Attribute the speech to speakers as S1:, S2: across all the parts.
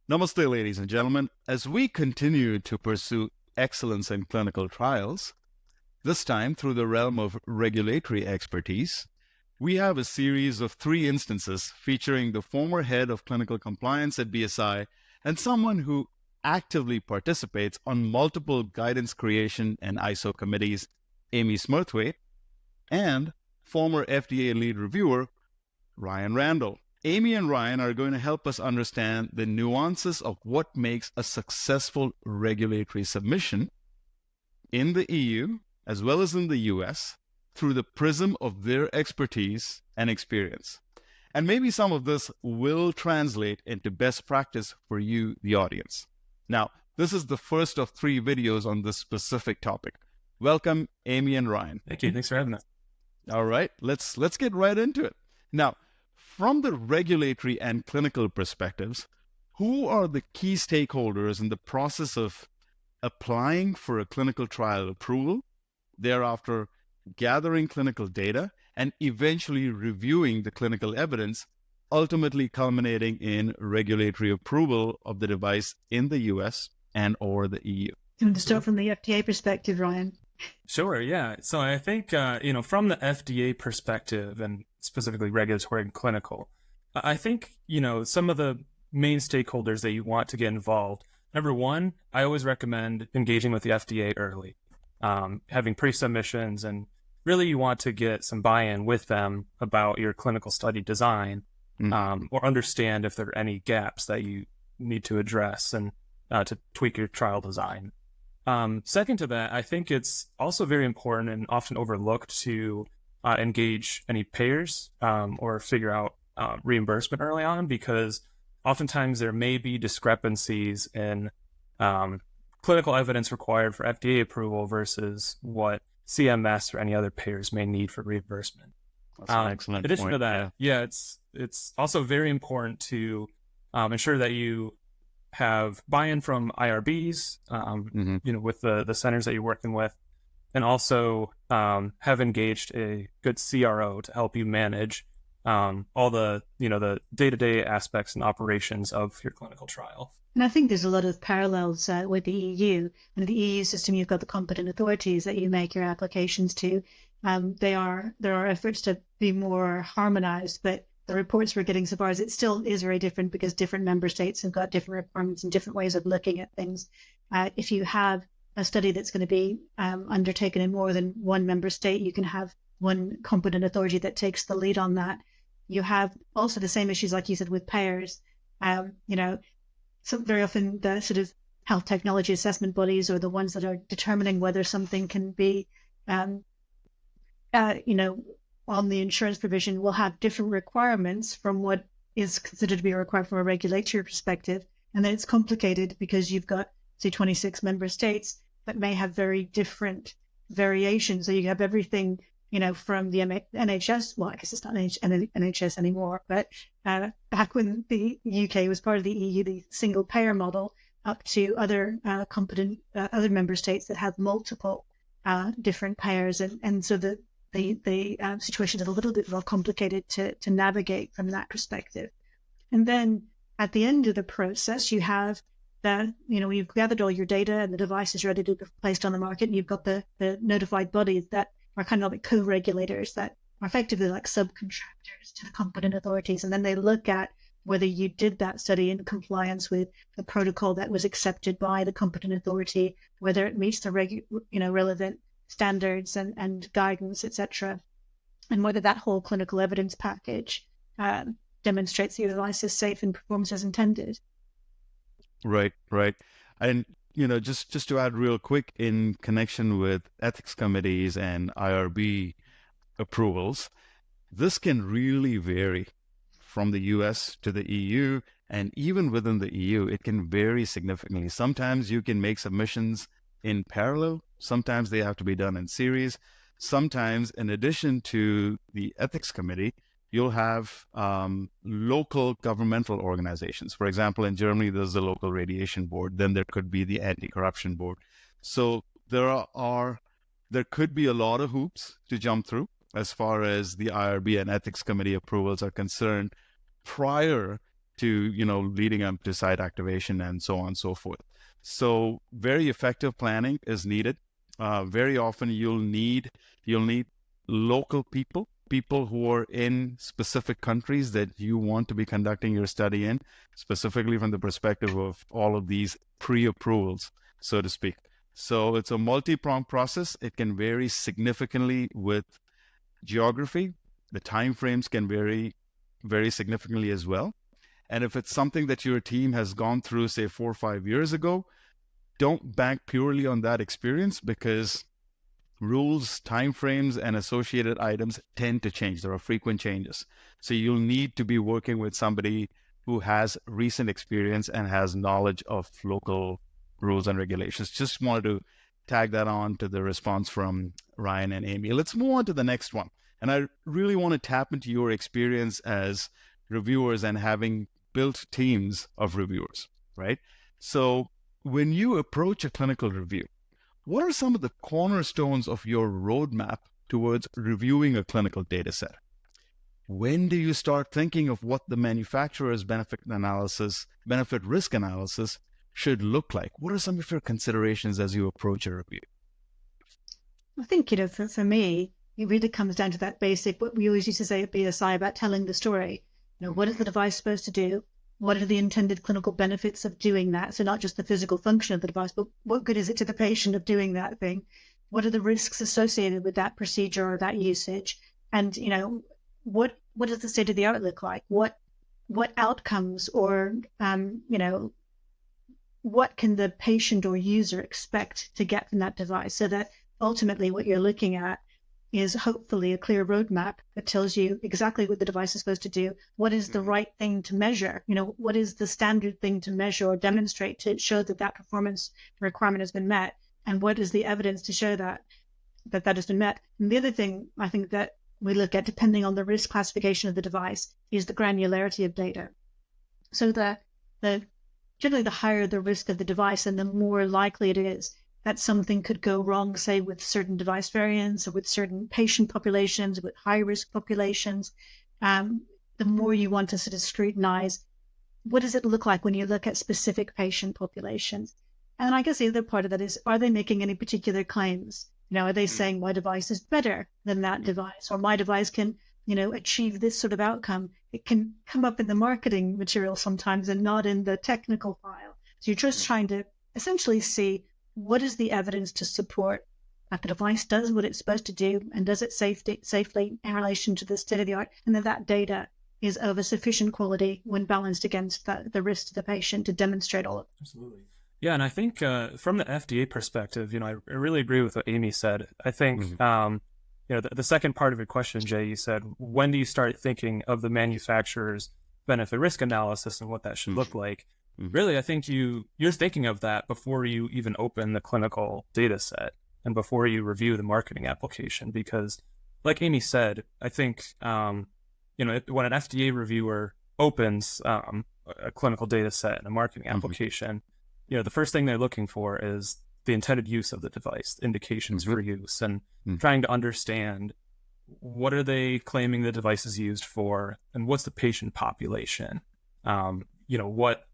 S1: Namaste, ladies and gentlemen. As we continue to pursue excellence in clinical trials, this time through the realm of regulatory expertise, we have a series of 3 instances featuring the former head of clinical compliance at BSI and someone who actively participates on multiple guidance creation and ISO committees, Amie Smirthwaite, and former FDA lead reviewer, Ryan Randall. Amie and Ryan are going to help us understand the nuances of what makes a successful regulatory submission in the EU as well as in the US through the prism of their expertise and experience. And maybe some of this will translate into best practice for you, the audience. Now, this is the first of 3 videos on this specific topic. Welcome, Amie and Ryan.
S2: Thank you. Thanks for having us.
S1: All right, let's get right into it. Now, from the regulatory and clinical perspectives, who are the key stakeholders in the process of applying for a clinical trial approval, thereafter gathering clinical data, and eventually reviewing the clinical evidence, ultimately culminating in regulatory approval of the device in the US and or the EU?
S3: You want to start from the FDA perspective, Ryan?
S2: Sure, yeah. So I think, from the FDA perspective and specifically regulatory and clinical, I think, some of the main stakeholders that you want to get involved. Number one, I always recommend engaging with the FDA early, having pre-submissions, and really you want to get some buy-in with them about your clinical study design, or understand if there are any gaps that you need to address and to tweak your trial design. Second to that, I think it's also very important and often overlooked to engage any payers or figure out reimbursement early on, because oftentimes there may be discrepancies in clinical evidence required for FDA approval versus what CMS or any other payers may need for reimbursement.
S1: That's an excellent
S2: in addition
S1: point.
S2: to that, it's also very important to ensure that you have buy-in from IRBs, with the centers that you're working with, and also have engaged a good CRO to help you manage all the day-to-day aspects and operations of your clinical trial.
S3: And I think there's a lot of parallels with the EU. In the EU system, you've got the competent authorities that you make your applications to. There are efforts to be more harmonized, but the reports we're getting so far is it still is very different because different member states have got different requirements and different ways of looking at things. If you have a study that's going to be undertaken in more than one member state, you can have one competent authority that takes the lead on that. You have also the same issues, like you said, with payers. So very often the sort of health technology assessment bodies are the ones that are determining whether something can be, on the insurance provision, will have different requirements from what is considered to be required from a regulatory perspective. And then it's complicated because you've got, say, 26 member states that may have very different variations. So you have everything, from the NHS, well, I guess it's not NHS anymore, but back when the UK was part of the EU, the single payer model, up to other competent other member states that have multiple different payers. And so the situation is a little bit more complicated to navigate from that perspective. And then at the end of the process, you have you've gathered all your data and the device is ready to be placed on the market. And you've got the notified bodies that are kind of like co-regulators that are effectively like subcontractors to the competent authorities. And then they look at whether you did that study in compliance with the protocol that was accepted by the competent authority, whether it meets the relevant standards and guidance, etc., and whether that whole clinical evidence package demonstrates the device is safe and performs as intended.
S1: Right. And, just to add real quick, in connection with ethics committees and IRB approvals, this can really vary from the US to the EU, and even within the EU, it can vary significantly. Sometimes you can make submissions in parallel. Sometimes they have to be done in series. Sometimes, in addition to the ethics committee, you'll have local governmental organizations. For example, in Germany, there's the local radiation board. Then there could be the anti-corruption board. So there could be a lot of hoops to jump through as far as the IRB and ethics committee approvals are concerned prior to, leading up to site activation and so on and so forth. So very effective planning is needed. Very often you'll need local people who are in specific countries that you want to be conducting your study in, specifically from the perspective of all of these pre-approvals, so to speak. So it's a multi-pronged process. It can vary significantly with geography. The timeframes can vary very significantly as well. And if it's something that your team has gone through, say, 4 or 5 years ago, don't bank purely on that experience, because rules, timeframes, and associated items tend to change. There are frequent changes. So you'll need to be working with somebody who has recent experience and has knowledge of local rules and regulations. Just wanted to tag that on to the response from Ryan and Amie. Let's move on to the next one. And I really want to tap into your experience as reviewers and having built teams of reviewers, right? So when you approach a clinical review, what are some of the cornerstones of your roadmap towards reviewing a clinical data set? When do you start thinking of what the manufacturer's benefit risk analysis should look like? What are some of your considerations as you approach a review?
S3: I think, for me, it really comes down to that basic, what we always used to say at BSI about telling the story. What is the device supposed to do? What are the intended clinical benefits of doing that? So not just the physical function of the device, but what good is it to the patient of doing that thing? What are the risks associated with that procedure or that usage? And, what does the state of the art look like? What outcomes or, what can the patient or user expect to get from that device? So that ultimately what you're looking at is hopefully a clear roadmap that tells you exactly what the device is supposed to do. What is the right thing to measure? What is the standard thing to measure or demonstrate to show that performance requirement has been met? And what is the evidence to show that has been met? And the other thing I think that we look at, depending on the risk classification of the device, is the granularity of data. So generally the higher the risk of the device, and the more likely it is that something could go wrong, say with certain device variants or with certain patient populations, with high-risk populations, the more you want to sort of scrutinize, what does it look like when you look at specific patient populations? And I guess the other part of that is, are they making any particular claims? Are they saying my device is better than that device, or my device can, achieve this sort of outcome? It can come up in the marketing material sometimes and not in the technical file. So you're just trying to essentially see, what is the evidence to support that the device does what it's supposed to do, and does it safely in relation to the state of the art, and that data is of a sufficient quality when balanced against the risk to the patient to demonstrate all of it.
S2: Absolutely. Yeah, and I think from the FDA perspective, I really agree with what Amie said. I think, the second part of your question, Jay, you said, when do you start thinking of the manufacturer's benefit risk analysis and what that should look like? Really, I think you're thinking of that before you even open the clinical data set and before you review the marketing application. Because like Amie said, I think, when an FDA reviewer opens a clinical data set and a marketing application, the first thing they're looking for is the intended use of the device, indications for use, and trying to understand what are they claiming the device is used for, and what's the patient population? What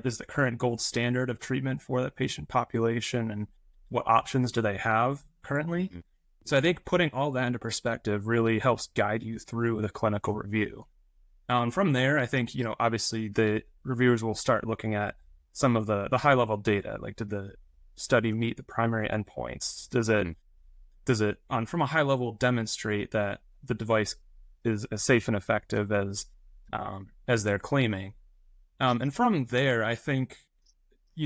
S2: is the current gold standard of treatment for that patient population, and what options do they have currently? So I think putting all that into perspective really helps guide you through the clinical review. And from there, I think, obviously the reviewers will start looking at some of the high-level data, like did the study meet the primary endpoints? Does it from a high level demonstrate that the device is as safe and effective as they're claiming? And from there, I think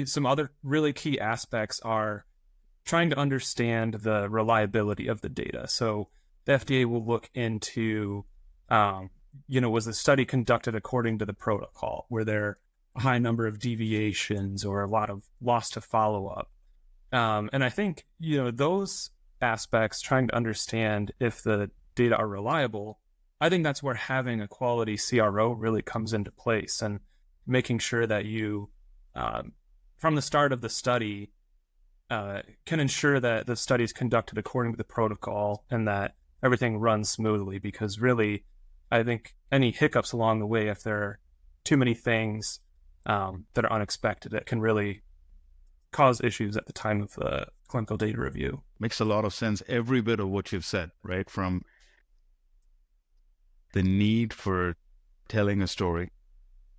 S2: some other really key aspects are trying to understand the reliability of the data. So the FDA will look into, was the study conducted according to the protocol? Were there a high number of deviations or a lot of loss to follow-up? And I think, those aspects, trying to understand if the data are reliable, I think that's where having a quality CRO really comes into place, and making sure that you, from the start of the study, can ensure that the study is conducted according to the protocol and that everything runs smoothly. Because really, I think any hiccups along the way, if they're too many things that are unexpected that can really cause issues at the time of the clinical data review.
S1: Makes a lot of sense. Every bit of what you've said, right? From the need for telling a story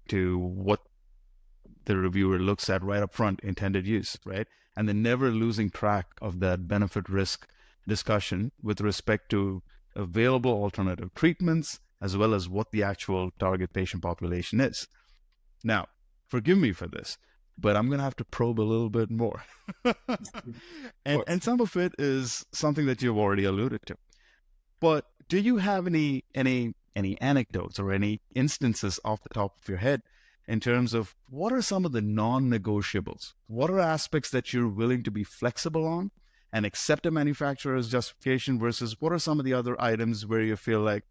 S1: to what the reviewer looks at right up front, intended use, right? And then never losing track of that benefit risk discussion with respect to available alternative treatments, as well as what the actual target patient population is. Now, forgive me for this, but I'm going to have to probe a little bit more. and some of it is something that you've already alluded to. But do you have any anecdotes or any instances off the top of your head in terms of what are some of the non-negotiables? What are aspects that you're willing to be flexible on and accept a manufacturer's justification versus what are some of the other items where you feel like,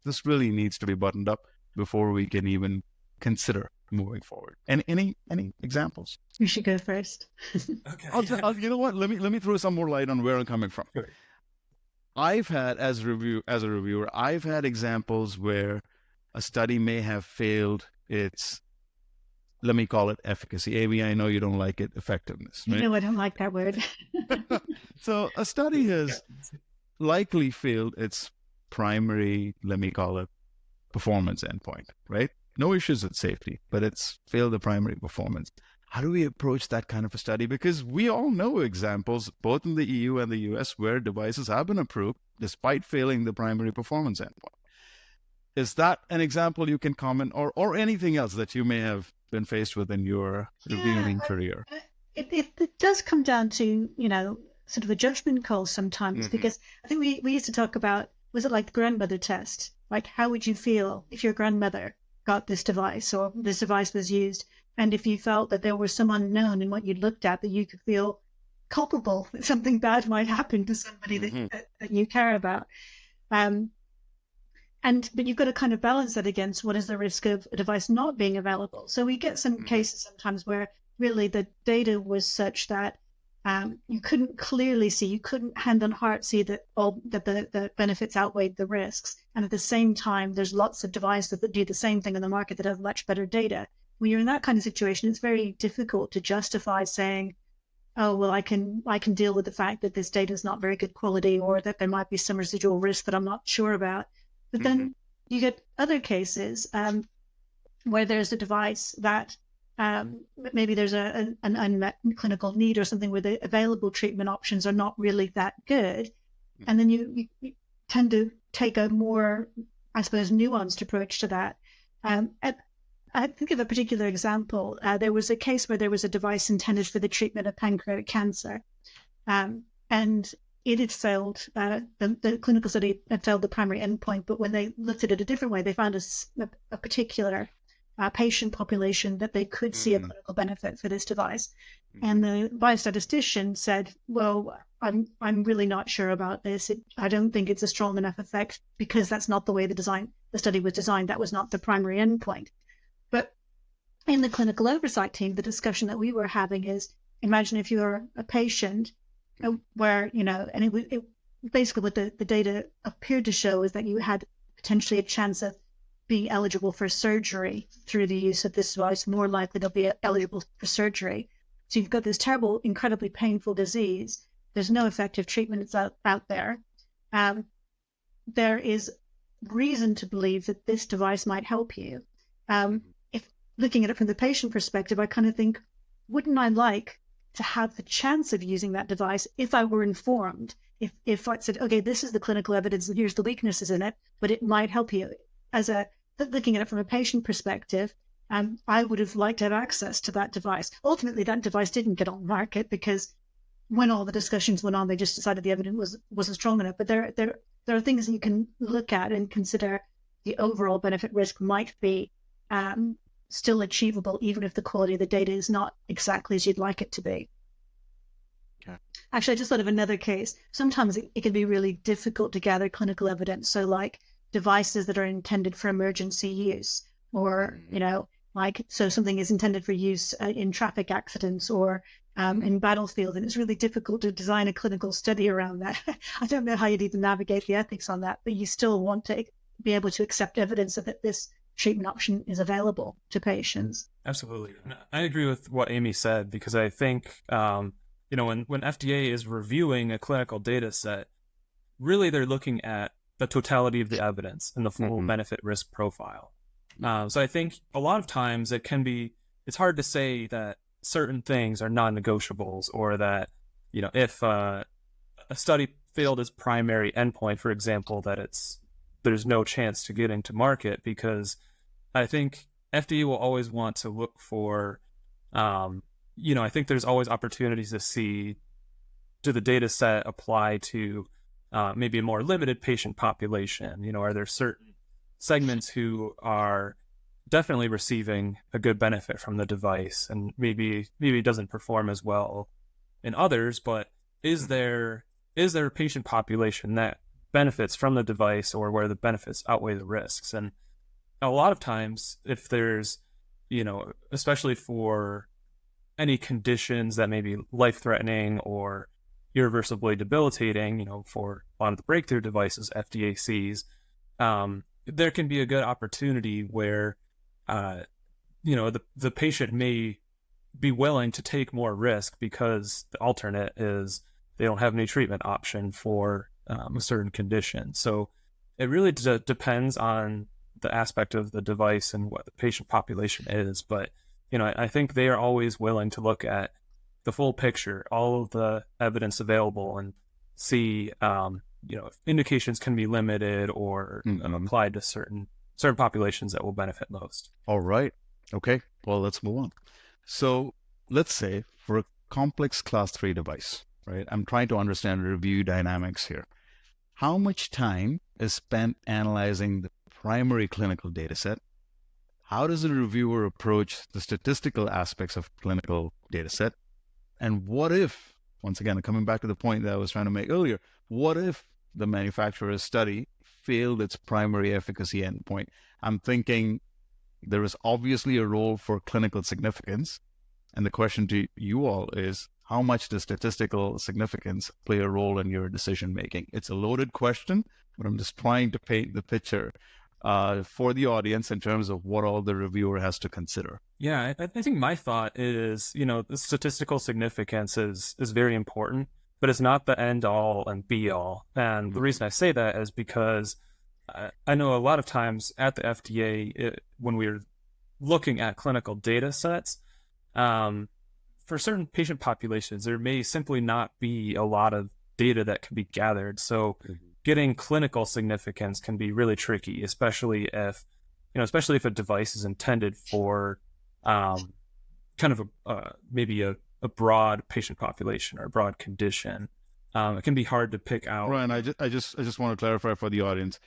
S1: this really needs to be buttoned up before we can even consider moving forward? And any examples?
S3: You should go first.
S2: Okay.
S1: You know what? Let me throw some more light on where I'm coming from.
S2: Sure.
S1: I've had, as a reviewer, I've had examples where a study may have failed its, let me call it efficacy. Amie, I know you don't like it, effectiveness. Right?
S3: You know I don't like that word.
S1: So a study has likely failed its primary, let me call it, performance endpoint, right? No issues with safety, but it's failed the primary performance. How do we approach that kind of a study? Because we all know examples, both in the EU and the US, where devices have been approved despite failing the primary performance endpoint. Is that an example you can comment, or anything else that you may have been faced with in your reviewing career?
S3: It does come down to, sort of a judgment call sometimes, because I think we used to talk about, was it like the grandmother test? Like, how would you feel if your grandmother got this device or this device was used? And if you felt that there was some unknown in what you'd looked at, that you could feel culpable that something bad might happen to somebody that you care about. But you've got to kind of balance that against what is the risk of a device not being available. So we get some cases sometimes where really the data was such that you couldn't clearly see, you couldn't hand on heart see that the benefits outweighed the risks. And at the same time, there's lots of devices that do the same thing in the market that have much better data. When you're in that kind of situation, it's very difficult to justify saying, oh, well, I can deal with the fact that this data is not very good quality, or that there might be some residual risk that I'm not sure about. But then you get other cases where there's a device that maybe there's an unmet clinical need or something where the available treatment options are not really that good. And then you tend to take a more, I suppose, nuanced approach to that. I think of a particular example. There was a case where there was a device intended for the treatment of pancreatic cancer. And it had failed, the clinical study had failed the primary endpoint, but when they looked at it a different way, they found a particular patient population that they could see a clinical benefit for this device. And the biostatistician said, well, I'm really not sure about this. I don't think it's a strong enough effect because that's not the way the study was designed. That was not the primary endpoint. But in the clinical oversight team, the discussion that we were having is, imagine if you're a patient where, and it basically what the data appeared to show is that you had potentially a chance of being eligible for surgery through the use of this device, more likely to be eligible for surgery. So you've got this terrible, incredibly painful disease. There's no effective treatment out there. There is reason to believe that this device might help you. If looking at it from the patient perspective, I kind of think, wouldn't I like to have the chance of using that device if I were informed? If I said, okay, this is the clinical evidence and here's the weaknesses in it, but it might help you. Looking at it from a patient perspective, I would have liked to have access to that device. Ultimately, that device didn't get on the market because when all the discussions went on, they just decided the evidence wasn't strong enough. But there are things that you can look at and consider the overall benefit risk might be still achievable, even if the quality of the data is not exactly as you'd like it to be.
S1: Okay.
S3: Actually, I just thought of another case. Sometimes it can be really difficult to gather clinical evidence. So like devices that are intended for emergency use, or, so something is intended for use in traffic accidents or in battlefield, and it's really difficult to design a clinical study around that. I don't know how you'd even navigate the ethics on that, but you still want to be able to accept evidence that this treatment option is available to patients.
S2: Absolutely. I agree with what Amie said, because I think, when FDA is reviewing a clinical data set, really they're looking at the totality of the evidence and the full benefit risk profile. So I think a lot of times it's hard to say that certain things are non-negotiables, or that, if a study failed its primary endpoint, for example, that there's no chance to getting to market, because I think FDA will always want to look for, I think there's always opportunities to see, do the data set apply to maybe a more limited patient population? Are there certain segments who are definitely receiving a good benefit from the device, and maybe it doesn't perform as well in others, but is there a patient population that benefits from the device, or where the benefits outweigh the risks? And a lot of times, if there's, especially for any conditions that may be life-threatening or irreversibly debilitating, for a lot of the breakthrough devices FDA sees, there can be a good opportunity where, the patient may be willing to take more risk, because the alternate is they don't have any treatment option for a certain condition. So it really depends on the aspect of the device and what the patient population is. But, I think they are always willing to look at the full picture, all of the evidence available, and see, if indications can be limited or applied to certain populations that will benefit most.
S1: All right. Okay. Well, let's move on. So let's say for a complex class 3 device, right? I'm trying to understand review dynamics here. How much time is spent analyzing the primary clinical data set? How does the reviewer approach the statistical aspects of clinical data set? And what if, once again, coming back to the point that I was trying to make earlier, what if the manufacturer's study failed its primary efficacy endpoint? I'm thinking there is obviously a role for clinical significance. And the question to you all is, how much does statistical significance play a role in your decision making? It's a loaded question, but I'm just trying to paint the picture for the audience in terms of what all the reviewer has to consider.
S2: Yeah, I think my thought is, the statistical significance is very important, but it's not the end all and be all. And the reason I say that is because I know a lot of times at the FDA, when we're looking at clinical data sets, for certain patient populations, there may simply not be a lot of data that can be gathered. So getting clinical significance can be really tricky, especially if a device is intended for kind of maybe a broad patient population or a broad condition. It can be hard to pick out.
S1: Ryan, I just want to clarify for the audience.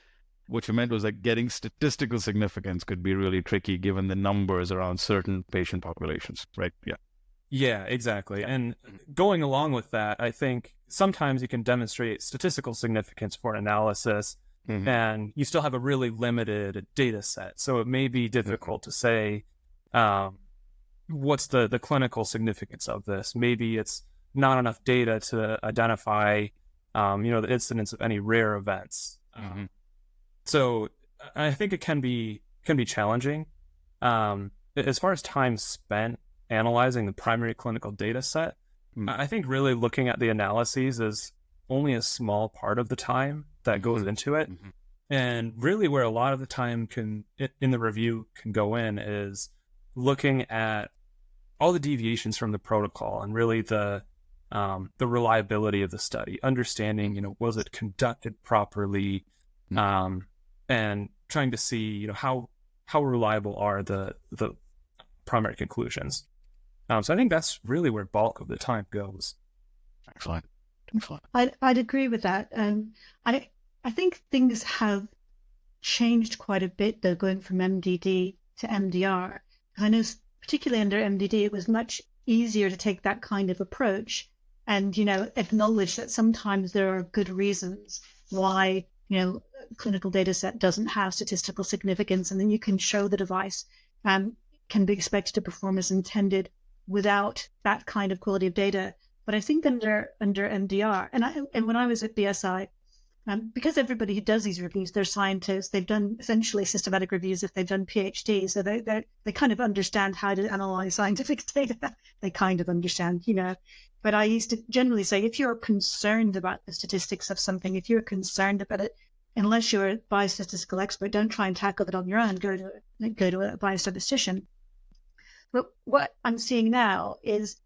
S1: What you meant was that getting statistical significance could be really tricky given the numbers around certain patient populations, right? Yeah.
S2: Yeah, exactly. And going along with that, I think sometimes you can demonstrate statistical significance for an analysis, and you still have a really limited data set. So it may be difficult to say, what's the clinical significance of this? Maybe it's not enough data to identify, the incidence of any rare events. So I think it can be challenging. As far as time spent analyzing the primary clinical data set, I think really looking at the analyses is only a small part of the time that goes into it. And really where a lot of the time in the review can go in is looking at all the deviations from the protocol and really the reliability of the study, understanding, was it conducted properly, and trying to see, how reliable are the primary conclusions. So I think that's really where bulk of the time goes.
S1: Excellent.
S3: I'd agree with that. I think things have changed quite a bit, though, going from MDD to MDR. I know particularly under MDD, it was much easier to take that kind of approach and, acknowledge that sometimes there are good reasons why, clinical data set doesn't have statistical significance, and then you can show the device can be expected to perform as intended without that kind of quality of data. But I think under MDR, and when I was at BSI, because everybody who does these reviews, they're scientists. They've done essentially systematic reviews if they've done Ph.D. So they kind of understand how to analyze scientific data. They kind of understand, But I used to generally say, if you're concerned about the statistics of something, if you're concerned about it, unless you're a biostatistical expert, don't try and tackle it on your own. Go to a biostatistician. But what I'm seeing now is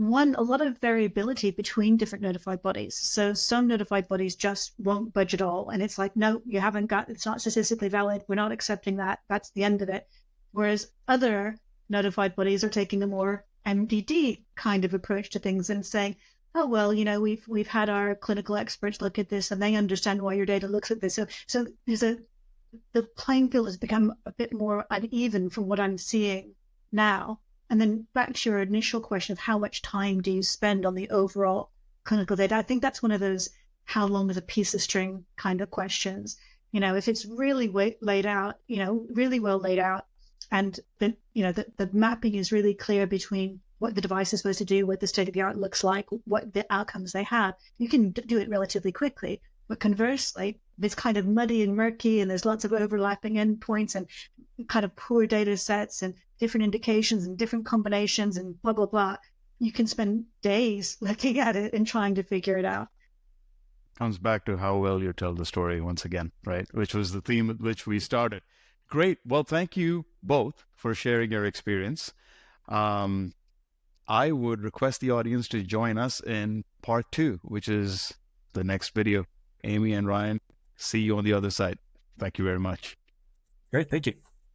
S3: a lot of variability between different notified bodies. So some notified bodies just won't budge at all. And it's like, no, it's not statistically valid. We're not accepting that. That's the end of it. Whereas other notified bodies are taking a more MDD kind of approach to things and saying, oh, well, we've had our clinical experts look at this and they understand why your data looks at this. So the playing field has become a bit more uneven from what I'm seeing now. And then back to your initial question of how much time do you spend on the overall clinical data? I think that's one of those how long is a piece of string kind of questions. If it's really laid out, really well laid out, and the mapping is really clear between what the device is supposed to do, what the state of the art looks like, what the outcomes they have, you can do it relatively quickly. But conversely, if it's kind of muddy and murky and there's lots of overlapping endpoints and kind of poor data sets and different indications and different combinations and blah, blah, blah, you can spend days looking at it and trying to figure it out.
S1: Comes back to how well you tell the story once again, right? Which was the theme at which we started. Great. Well, thank you both for sharing your experience. I would request the audience to join us in part 2, which is the next video. Amie and Ryan, see you on the other side. Thank you very much.
S2: Great. Thank you.